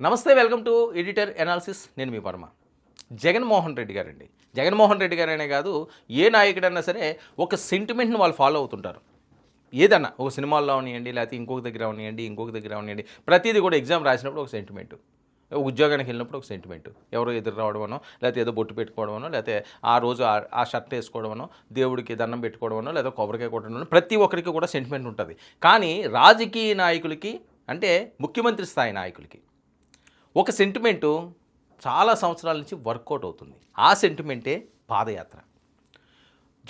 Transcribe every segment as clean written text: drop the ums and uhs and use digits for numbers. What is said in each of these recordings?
నమస్తే, welcome to editor analysis. నేను మీ వర్మ. జగన్మోహన్ రెడ్డి గారండి. జగన్మోహన్ రెడ్డి గారనే కాదు, ఏ నాయకుడైనా సరే ఒక సెంటిమెంట్ని వాళ్ళు ఫాలో అవుతుంటారు. ఏదన్నా ఒక సినిమాల్లో అవనివ్వండి, లేకపోతే ఇంకొక దగ్గర అవనివ్వండి, ప్రతిదీ కూడా ఎగ్జామ్ రాసినప్పుడు ఒక సెంటిమెంట్, ఉద్యోగానికి వెళ్ళినప్పుడు ఒక సెంటిమెంట్, ఎవరో ఎదురు రావడమనో, లేకపోతే ఏదో బొట్టు పెట్టుకోవడమనో, లేకపోతే ఆ రోజు ఆ షర్ట్ వేసుకోవడమనో, దేవుడికి దండం పెట్టుకోవడమనో, లేదా కొబ్బరికాయ కొట్టడమనో, ప్రతి ఒక్కరికి కూడా సెంటిమెంట్ ఉంటుంది. కానీ రాజకీయ నాయకులకి, అంటే ముఖ్యమంత్రి స్థాయి నాయకులకి ఒక సెంటిమెంటు చాలా సంవత్సరాల నుంచి వర్కౌట్ అవుతుంది. ఆ సెంటిమెంటే పాదయాత్ర.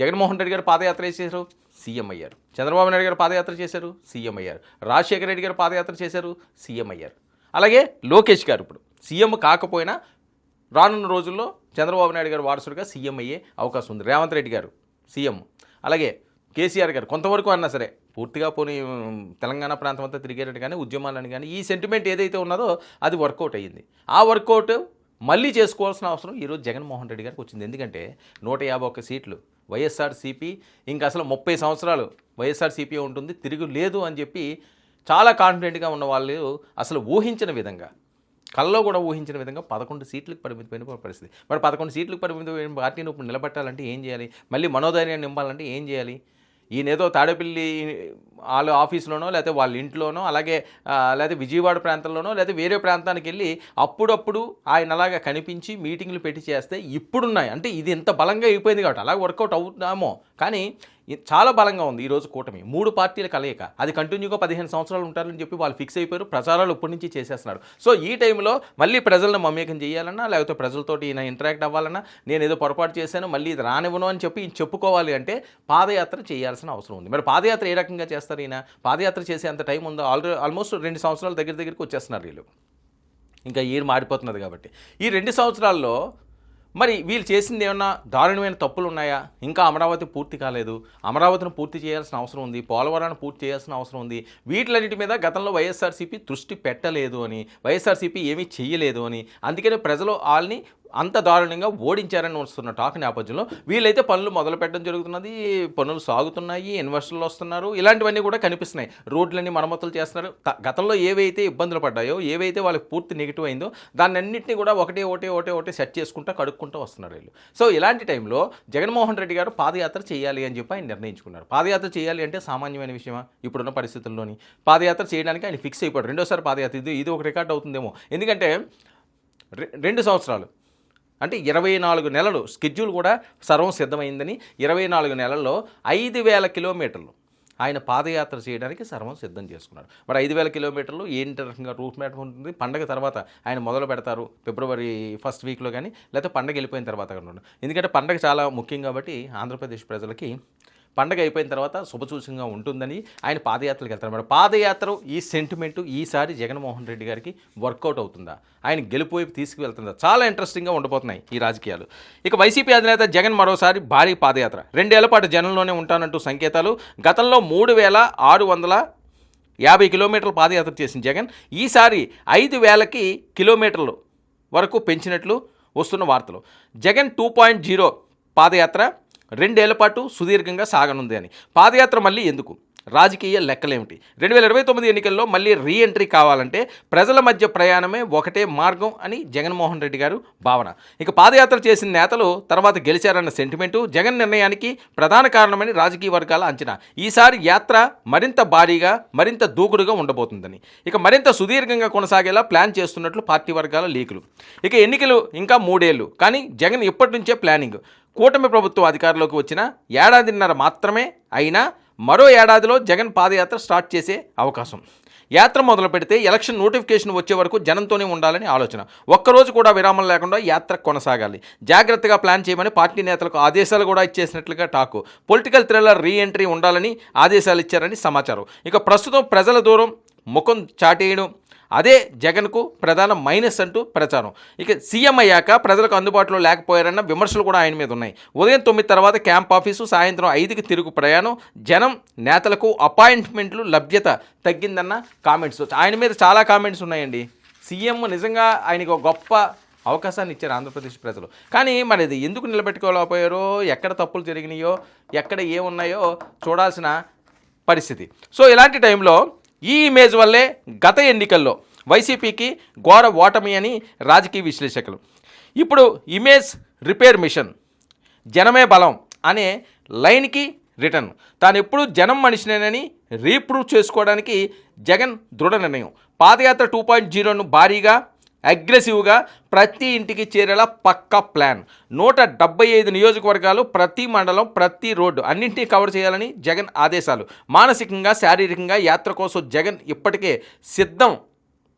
జగన్మోహన్ రెడ్డి గారు పాదయాత్ర చేశారు, సీఎం అయ్యారు. చంద్రబాబు నాయుడు గారు పాదయాత్ర చేశారు, సీఎం అయ్యారు. రాజశేఖర రెడ్డి గారు పాదయాత్ర చేశారు, సీఎం అయ్యారు. అలాగే లోకేష్ గారు ఇప్పుడు సీఎం కాకపోయినా రానున్న రోజుల్లో చంద్రబాబు నాయుడు గారు వారసుడిగా సీఎం అయ్యే అవకాశం ఉంది. రేవంత్ రెడ్డి గారు సీఎం, అలాగే కేసీఆర్ గారు కొంతవరకు అన్నా సరే, పూర్తిగా పోనీ తెలంగాణ ప్రాంతం అంతా తిరిగేటట్టు కానీ, ఉద్యమాలని కానీ, ఈ సెంటిమెంట్ ఏదైతే ఉన్నదో అది వర్కౌట్ అయ్యింది. ఆ వర్కౌట్ మళ్ళీ చేసుకోవాల్సిన అవసరం ఈరోజు జగన్మోహన్ రెడ్డి గారికి వచ్చింది. ఎందుకంటే 151 సీట్లు వైఎస్ఆర్సీపీ, ఇంకా అసలు 30 సంవత్సరాలు వైఎస్ఆర్సీపీ ఉంటుంది, తిరుగు లేదు అని చెప్పి చాలా కాన్ఫిడెంట్గా ఉన్న వాళ్ళు అసలు ఊహించిన విధంగా, కల్లో కూడా ఊహించిన విధంగా 11 సీట్లకు పరిమితమైన పరిస్థితి. మరి 11 సీట్లకు పరిమితమైన పార్టీని ఇప్పుడు నిలబెట్టాలంటే ఏం చేయాలి? మళ్ళీ మనోధైర్యాన్ని నింపాలంటే ఏం చేయాలి? ఈయనేదో తాడేపల్లి వాళ్ళ ఆఫీసులోనో, లేకపోతే వాళ్ళ ఇంట్లోనో, అలాగే లేకపోతే విజయవాడ ప్రాంతంలోనో, లేకపోతే వేరే ప్రాంతానికి వెళ్ళి అప్పుడప్పుడు ఆయన అలాగా కనిపించి మీటింగ్లు పెట్టి చేస్తే ఇప్పుడున్నాయి. అంటే ఇది ఎంత బలంగా అయిపోయింది కాబట్టి అలా వర్కౌట్ అవుతామో, కానీ చాలా బలంగా ఉంది ఈరోజు కూటమి. 3 పార్టీల కలయిక, అది కంటిన్యూగా 15 సంవత్సరాలు ఉంటారని చెప్పి వాళ్ళు ఫిక్స్ అయిపోయారు. ప్రచారాలు ఇప్పటి నుంచి చేసేస్తున్నారు. సో ఈ టైంలో మళ్ళీ ప్రజలను మమేకం చేయాలన్నా, లేకపోతే ప్రజలతోటి ఈయన ఇంటరాక్ట్ అవ్వాలన్నా, నేను ఏదో పొరపాటు చేశాను మళ్ళీ ఇది రానివ్వను అని చెప్పి చెప్పుకోవాలి అంటే పాదయాత్ర చేయాల్సిన అవసరం ఉంది. మరి పాదయాత్ర ఏ రకంగా చేస్తారు? ఈయన పాదయాత్ర చేసే అంత టైం ఉందో? ఆల్మోస్ట్ 2 సంవత్సరాల దగ్గరికి వచ్చేస్తున్నారు వీళ్ళు. ఇంకా ఇయర్ మారిపోతున్నది కాబట్టి ఈ 2 సంవత్సరాల్లో మరి వీళ్ళు చేసింది ఏమన్నా దారుణమైన తప్పులు ఉన్నాయా? ఇంకా అమరావతి పూర్తి కాలేదు, అమరావతిని పూర్తి చేయాల్సిన అవసరం ఉంది, పోలవరాన్ని పూర్తి చేయాల్సిన అవసరం ఉంది. వీటిలన్నిటి మీద గతంలో వైఎస్ఆర్సీపీ దృష్టి పెట్టలేదు అని, వైఎస్ఆర్సీపీ ఏమీ చెయ్యలేదు అని, అందుకని ప్రజలు వాళ్ళని అంత దారుణంగా ఓడించారని వస్తున్న టాక్ నేపథ్యంలో వీళ్ళైతే పనులు మొదలు పెట్టడం జరుగుతున్నది, పనులు సాగుతున్నాయి, ఇన్వెస్టర్లు వస్తున్నారు, ఇలాంటివన్నీ కూడా కనిపిస్తున్నాయి. రోడ్లన్నీ మరమ్మతులు చేస్తున్నారు. గతంలో ఏవైతే ఇబ్బందులు పడ్డాయో, ఏవైతే వాళ్ళకి పూర్తి నెగిటివ్ అయిందో దాన్ని అన్నింటినీ కూడా ఒకటే సెట్ చేసుకుంటూ కడుక్కుంటూ వస్తున్నారు వీళ్ళు. సో ఇలాంటి టైంలో జగన్మోహన్ రెడ్డి గారు పాదయాత్ర చేయాలి అని చెప్పి ఆయన నిర్ణయించుకున్నారు. పాదయాత్ర చేయాలి అంటే సామాన్యమైన విషయమా? ఇప్పుడున్న పరిస్థితుల్లోని పాదయాత్ర చేయడానికి ఆయన ఫిక్స్ అయిపోయాడు. రెండోసారి పాదయాత్ర, ఇది ఒక రికార్డ్ అవుతుందేమో. ఎందుకంటే 2 సంవత్సరాలు అంటే 24 నెలలు స్కెడ్యూల్ కూడా సర్వం సిద్ధమైందని, 24 నెలల్లో 5,000 కిలోమీటర్లు ఆయన పాదయాత్ర చేయడానికి సర్వం సిద్ధం చేసుకున్నారు. మరి 5,000 కిలోమీటర్లు ఏంటి రకంగా రూట్ మ్యాప్ ఉంటుంది? పండగ తర్వాత ఆయన మొదలు పెడతారు, ఫిబ్రవరి 1st వీక్లో కానీ, లేకపోతే పండగ వెళ్ళిపోయిన తర్వాత కానీ. ఎందుకంటే పండగ చాలా ముఖ్యం కాబట్టి ఆంధ్రప్రదేశ్ ప్రజలకి పండగ అయిపోయిన తర్వాత శుభసూచకంగా ఉంటుందని ఆయన పాదయాత్రలకు వెళ్తారు. మరి పాదయాత్ర ఈ సెంటిమెంటు ఈసారి జగన్మోహన్ రెడ్డి గారికి వర్కౌట్ అవుతుందా? ఆయన గెలుపు వైపు తీసుకువెళ్తుందా? చాలా ఇంట్రెస్టింగ్గా ఉండబోతున్నాయి ఈ రాజకీయాలు. ఇక వైసీపీ అధినేత జగన్ మరోసారి భారీ పాదయాత్ర, 2 ఏళ్ల పాటు జనంలోనే ఉంటానంటూ సంకేతాలు. గతంలో 3,650 కిలోమీటర్ల పాదయాత్ర చేసిన జగన్ ఈసారి 5,000 కిలోమీటర్లు వరకు పెంచినట్లు వస్తున్న వార్తలు. జగన్ 2.0 పాదయాత్ర 2 ఏళ్ల పాటు సుదీర్ఘంగా సాగనుంది అని. పాదయాత్ర మళ్ళీ ఎందుకు? రాజకీయ లెక్కలేమిటి? 2029 ఎన్నికల్లో మళ్ళీ రీఎంట్రీ కావాలంటే ప్రజల మధ్య ప్రయాణమే ఒకటే మార్గం అని జగన్మోహన్ రెడ్డి గారు భావన. ఇక పాదయాత్ర చేసిన నేతలు తర్వాత గెలిచారన్న సెంటిమెంటు జగన్ నిర్ణయానికి ప్రధాన కారణమని రాజకీయ వర్గాల అంచనా. ఈసారి యాత్ర మరింత భారీగా, మరింత దూకుడుగా ఉండబోతుందని, ఇక మరింత సుదీర్ఘంగా కొనసాగేలా ప్లాన్ చేస్తున్నట్లు పార్టీ వర్గాల లీకులు. ఇక ఎన్నికలు ఇంకా 3 ఏళ్ళు, కానీ జగన్ ఇప్పటి నుంచే ప్లానింగ్. కూటమి ప్రభుత్వం అధికారంలోకి వచ్చిన 1.5 ఏళ్ల మాత్రమే అయినా మరో ఏడాదిలో జగన్ పాదయాత్ర స్టార్ట్ చేసే అవకాశం. యాత్ర మొదలు పెడితే ఎలక్షన్ నోటిఫికేషన్ వచ్చే వరకు జనంతోనే ఉండాలని ఆలోచన. ఒక్కరోజు కూడా విరామం లేకుండా యాత్ర కొనసాగాలి. జాగ్రత్తగా ప్లాన్ చేయమని పార్టీ నేతలకు ఆదేశాలు కూడా ఇచ్చేసినట్లుగా టాకు. పొలిటికల్ థ్రిల్లర్ రీఎంట్రీ ఉండాలని ఆదేశాలు ఇచ్చారని సమాచారం. ఇక ప్రస్తుతం ప్రజల దూరం ముఖం చాటేయడం అదే జగన్కు ప్రధాన మైనస్ అంటూ ప్రచారం. ఇక సీఎం అయ్యాక ప్రజలకు అందుబాటులో లేకపోయారన్న విమర్శలు కూడా ఆయన మీద ఉన్నాయి. ఉదయం 9 తర్వాత క్యాంప్ ఆఫీసు, సాయంత్రం 5కి తిరుగు ప్రయాణం, జనం నేతలకు అపాయింట్మెంట్లు లభ్యత తగ్గిందన్న కామెంట్స్. ఆయన మీద చాలా కామెంట్స్ ఉన్నాయండి. సీఎం నిజంగా ఆయనకు ఒక గొప్ప అవకాశాన్ని ఇచ్చారు ఆంధ్రప్రదేశ్ ప్రజలు. కానీ మరి ఇది ఎందుకు నిలబెట్టుకోలేకపోయారో, ఎక్కడ తప్పులు జరిగినాయో, ఎక్కడ ఏమున్నాయో చూడాల్సిన పరిస్థితి. సో ఇలాంటి టైంలో ఈ ఇమేజ్ వల్లే గత ఎన్నికల్లో వైసీపీకి ఘోర ఓటమి అని రాజకీయ విశ్లేషకులు. ఇప్పుడు ఇమేజ్ రిపేర్ మిషన్ జనమే బలం అనే లైన్కి రిటర్న్. తాను ఎప్పుడు జనం మనిషినేనని రీప్రూవ్ చేసుకోవడానికి జగన్ దృఢ నిర్ణయం. పాదయాత్ర 2.0ను భారీగా అగ్రెసివ్గా ప్రతి ఇంటికి చేరేలా పక్కా ప్లాన్. 175 నియోజకవర్గాలు, ప్రతి మండలం, ప్రతి రోడ్డు అన్నింటినీ కవర్ చేయాలని జగన్ ఆదేశాలు. మానసికంగా, శారీరకంగా యాత్ర కోసం జగన్ ఇప్పటికే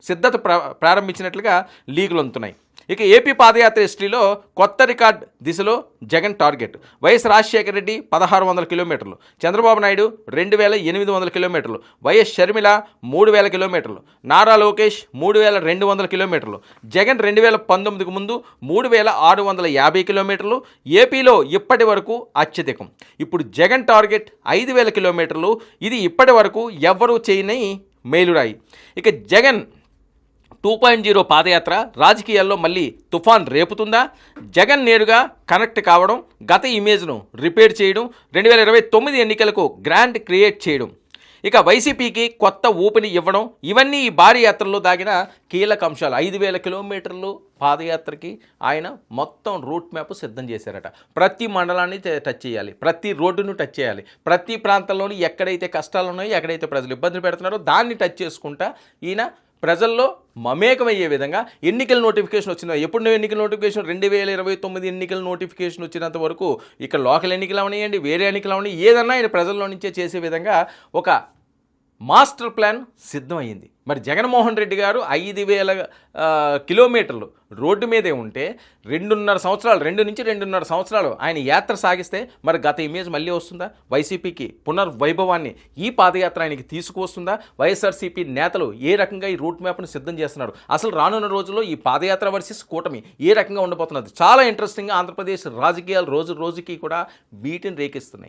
సిద్ధత ప్రారంభించినట్లుగా లీగులు అందుతున్నాయి. ఇక ఏపీ పాదయాత్ర హిస్టరీలో కొత్త రికార్డ్ దిశలో జగన్ టార్గెట్. వైఎస్ రాజశేఖర రెడ్డి 1600 కిలోమీటర్లు, చంద్రబాబు నాయుడు 2800 కిలోమీటర్లు, వైఎస్ షర్మిల 3000 కిలోమీటర్లు, నారా లోకేష్ 3200 కిలోమీటర్లు, జగన్ 2019కు ముందు 3650 కిలోమీటర్లు. ఏపీలో ఇప్పటి వరకు అత్యధికం. ఇప్పుడు జగన్ టార్గెట్ 5000 కిలోమీటర్లు. ఇది ఇప్పటి వరకు ఎవ్వరూ చేయని మేలురాయి. ఇక జగన్ 2.0 పాదయాత్ర రాజకీయాల్లో మళ్ళీ తుఫాన్ రేపుతుందా? జగన్ నేరుగా కనెక్ట్ కావడం, గత ఇమేజ్ను రిపేర్ చేయడం, 2029 ఎన్నికలకు గ్రాండ్ క్రియేట్ చేయడం, ఇక వైసీపీకి కొత్త ఊపిని ఇవ్వడం, ఇవన్నీ ఈ భారీ యాత్రలో దాగిన కీలక అంశాలు. 5000 కిలోమీటర్లు పాదయాత్రకి ఆయన మొత్తం రూట్ మ్యాప్ సిద్ధం చేశారట. ప్రతి మండలాన్ని టచ్ చేయాలి, ప్రతి రోడ్డును టచ్ చేయాలి, ప్రతి ప్రాంతంలోని ఎక్కడైతే కష్టాలు ఉన్నాయో, ఎక్కడైతే ప్రజలు ఇబ్బందులు పెడుతున్నారో దాన్ని టచ్ చేసుకుంటా ఈయన ప్రజల్లో మమేకమయ్యే విధంగా ఎన్నికల నోటిఫికేషన్ వచ్చిందో. ఎప్పుడు ఎన్నికల నోటిఫికేషన్ 2029 ఎన్నికల నోటిఫికేషన్ వచ్చినంత వరకు ఇక్కడ లోకల్ ఎన్నికలు అవనియండి, వేరే ఎన్నికలు అవని, ఏదన్నా ఆయన ప్రజల్లో నుంచే చేసే విధంగా ఒక మాస్టర్ ప్లాన్ సిద్ధమైంది. మరి జగన్మోహన్ రెడ్డి గారు 5000 కిలోమీటర్లు రోడ్డు మీదే ఉంటే 2 నుంచి 2.5 సంవత్సరాలు ఆయన యాత్ర సాగిస్తే మరి గత ఇమేజ్ మళ్ళీ వస్తుందా? వైసీపీకి పునర్వైభవాన్ని ఈ పాదయాత్ర ఆయనకి తీసుకువస్తుందా? వైఎస్ఆర్సీపీ నేతలు ఏ రకంగా ఈ రూట్ మ్యాప్ను సిద్ధం చేస్తున్నారు? అసలు రానున్న రోజుల్లో ఈ పాదయాత్ర వర్సెస్ కూటమి ఏ రకంగా ఉండబోతున్నది? చాలా ఇంట్రెస్టింగ్గా ఆంధ్రప్రదేశ్ రాజకీయాలు రోజు రోజుకి కూడా వీటిని రేకిస్తున్నాయి.